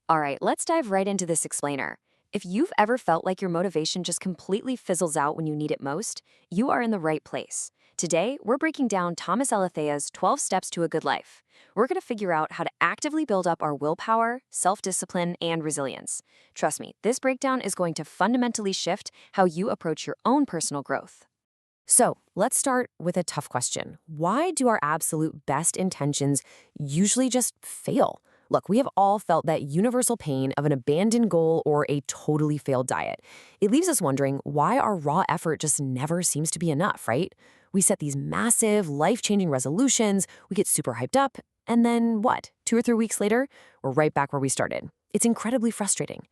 All right, let's dive right into this explainer. If you've ever felt like your motivation just completely fizzles out when you need it most, you are in the right place. Today, we're breaking down Thomas Alethea's 12 Steps to a Good Life. We're going to figure out how to actively build up our willpower, self-discipline, and resilience. Trust me, this breakdown is going to fundamentally shift how you approach your own personal growth. So, let's start with a tough question. Why do our absolute best intentions usually just fail? Look, we have all felt that universal pain of an abandoned goal or a totally failed diet. It leaves us wondering why our raw effort just never seems to be enough, right? We set these massive, life-changing resolutions, we get super hyped up, and then what? 2 or 3 weeks later, we're right back where we started. It's incredibly frustrating.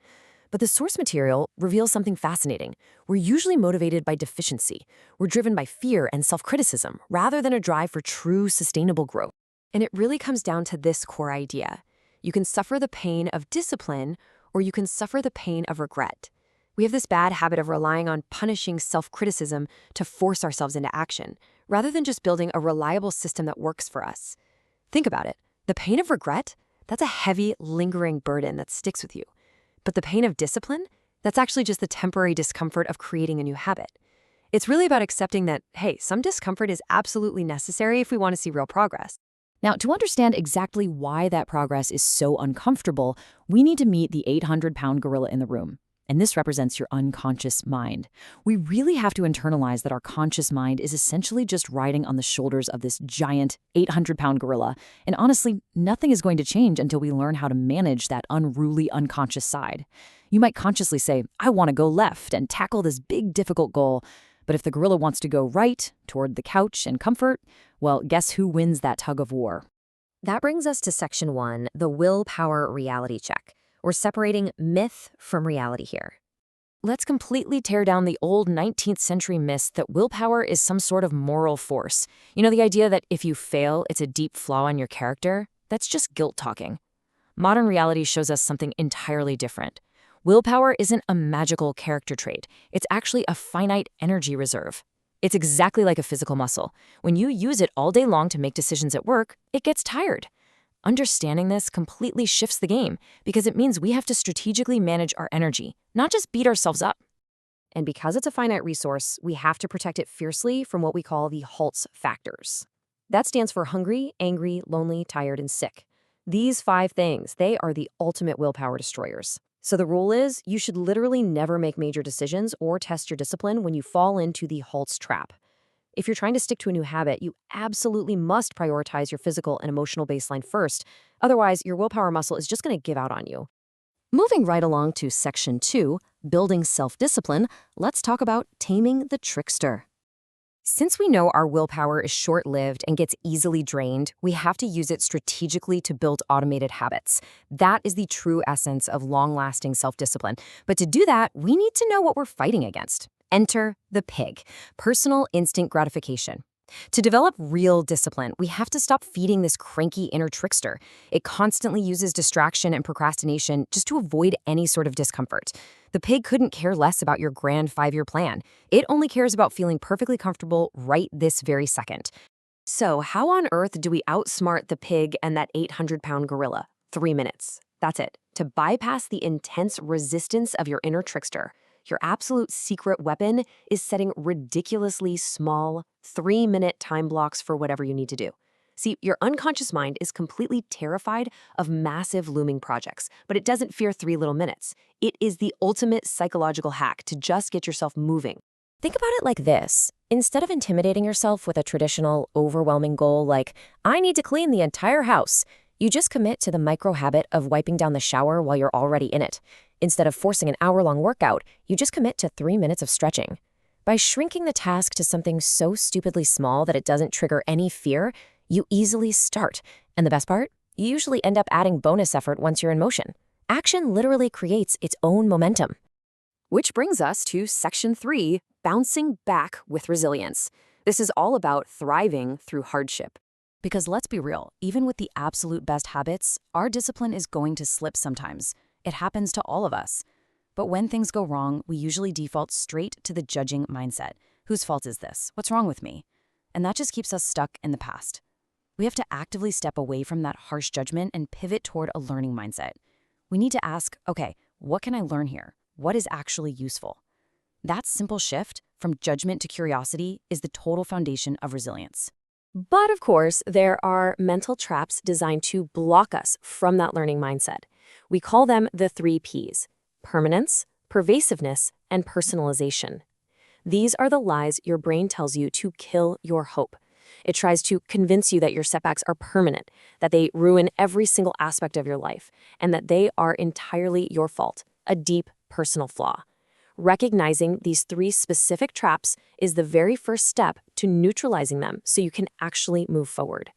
But the source material reveals something fascinating. We're usually motivated by deficiency. We're driven by fear and self-criticism rather than a drive for true, sustainable growth. And it really comes down to this core idea. You can suffer the pain of discipline, or you can suffer the pain of regret. We have this bad habit of relying on punishing self-criticism to force ourselves into action, rather than just building a reliable system that works for us. Think about it. The pain of regret, that's a heavy, lingering burden that sticks with you. But the pain of discipline, that's actually just the temporary discomfort of creating a new habit. It's really about accepting that, hey, some discomfort is absolutely necessary if we want to see real progress. Now, to understand exactly why that progress is so uncomfortable, we need to meet the 800-pound gorilla in the room. And this represents your unconscious mind. We really have to internalize that our conscious mind is essentially just riding on the shoulders of this giant 800-pound gorilla. And honestly, nothing is going to change until we learn how to manage that unruly unconscious side. You might consciously say, I want to go left and tackle this big, difficult goal. But if the gorilla wants to go right, toward the couch and comfort, well, guess who wins that tug of war? That brings us to Section 1, the Willpower Reality Check. We're separating myth from reality here. Let's completely tear down the old 19th century myth that willpower is some sort of moral force. You know, the idea that if you fail, it's a deep flaw in your character? That's just guilt talking. Modern reality shows us something entirely different. Willpower isn't a magical character trait. It's actually a finite energy reserve. It's exactly like a physical muscle. When you use it all day long to make decisions at work, it gets tired. Understanding this completely shifts the game because it means we have to strategically manage our energy, not just beat ourselves up. And because it's a finite resource, we have to protect it fiercely from what we call the HALTS factors. That stands for hungry, angry, lonely, tired, and sick. These 5 things, they are the ultimate willpower destroyers. So the rule is, you should literally never make major decisions or test your discipline when you fall into the HALTS trap. If you're trying to stick to a new habit, you absolutely must prioritize your physical and emotional baseline first. Otherwise, your willpower muscle is just going to give out on you. Moving right along to Section 2, building self-discipline, let's talk about taming the trickster. Since we know our willpower is short-lived and gets easily drained, we have to use it strategically to build automated habits. That is the true essence of long-lasting self-discipline. But to do that, we need to know what we're fighting against. Enter the pig, personal instant gratification. To develop real discipline, we have to stop feeding this cranky inner trickster. It constantly uses distraction and procrastination just to avoid any sort of discomfort. The pig couldn't care less about your grand 5-year plan. It only cares about feeling perfectly comfortable right this very second. So how on earth do we outsmart the pig and that 800-pound gorilla? 3 minutes. That's it. To bypass the intense resistance of your inner trickster, your absolute secret weapon is setting ridiculously small, 3-minute time blocks for whatever you need to do. See, your unconscious mind is completely terrified of massive looming projects, but it doesn't fear 3 little minutes. It is the ultimate psychological hack to just get yourself moving. Think about it like this. Instead of intimidating yourself with a traditional, overwhelming goal like, I need to clean the entire house, you just commit to the micro habit of wiping down the shower while you're already in it. Instead of forcing an hour-long workout, you just commit to 3 minutes of stretching. By shrinking the task to something so stupidly small that it doesn't trigger any fear, you easily start. And the best part? You usually end up adding bonus effort once you're in motion. Action literally creates its own momentum. Which brings us to Section 3, bouncing back with resilience. This is all about thriving through hardship. Because let's be real, even with the absolute best habits, our discipline is going to slip sometimes. It happens to all of us. But when things go wrong, we usually default straight to the judging mindset. Whose fault is this? What's wrong with me? And that just keeps us stuck in the past. We have to actively step away from that harsh judgment and pivot toward a learning mindset. We need to ask, okay, what can I learn here? What is actually useful? That simple shift from judgment to curiosity is the total foundation of resilience. But of course, there are mental traps designed to block us from that learning mindset. We call them the 3 Ps: permanence, pervasiveness, and personalization. These are the lies your brain tells you to kill your hope. It tries to convince you that your setbacks are permanent, that they ruin every single aspect of your life, and that they are entirely your fault, a deep personal flaw. Recognizing these 3 specific traps is the very first step to neutralizing them so you can actually move forward.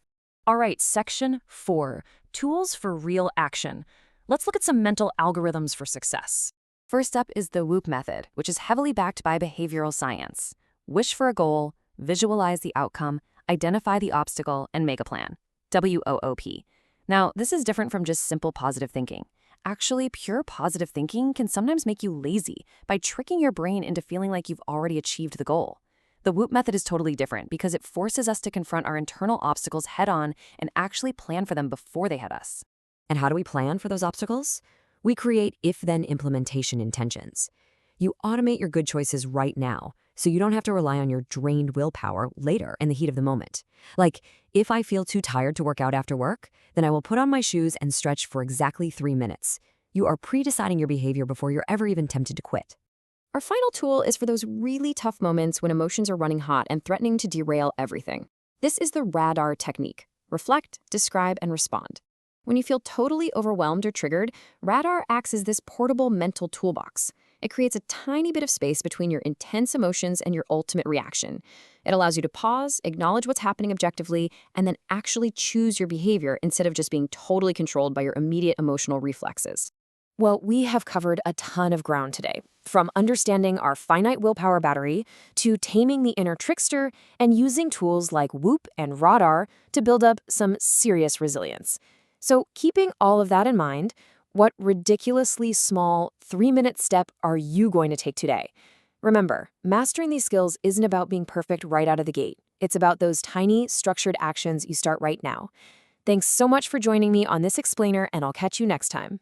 All right, section 4, tools for real action. Let's look at some mental algorithms for success. First up is the WOOP method, which is heavily backed by behavioral science. Wish for a goal, visualize the outcome, identify the obstacle, and make a plan. WOOP. Now, this is different from just simple positive thinking. Actually, pure positive thinking can sometimes make you lazy by tricking your brain into feeling like you've already achieved the goal. The WOOP method is totally different because it forces us to confront our internal obstacles head-on and actually plan for them before they hit us. And how do we plan for those obstacles? We create if-then implementation intentions. You automate your good choices right now, so you don't have to rely on your drained willpower later in the heat of the moment. Like, if I feel too tired to work out after work, then I will put on my shoes and stretch for exactly 3 minutes. You are pre-deciding your behavior before you're ever even tempted to quit. Our final tool is for those really tough moments when emotions are running hot and threatening to derail everything. This is the radar technique: reflect, describe, and respond. When you feel totally overwhelmed or triggered, radar acts as this portable mental toolbox. It creates a tiny bit of space between your intense emotions and your ultimate reaction. It allows you to pause, acknowledge what's happening objectively, and then actually choose your behavior instead of just being totally controlled by your immediate emotional reflexes. Well, we have covered a ton of ground today, from understanding our finite willpower battery to taming the inner trickster and using tools like WOOP and radar to build up some serious resilience. So, keeping all of that in mind, what ridiculously small 3-minute step are you going to take today? Remember, mastering these skills isn't about being perfect right out of the gate. It's about those tiny, structured actions you start right now. Thanks so much for joining me on this explainer, and I'll catch you next time.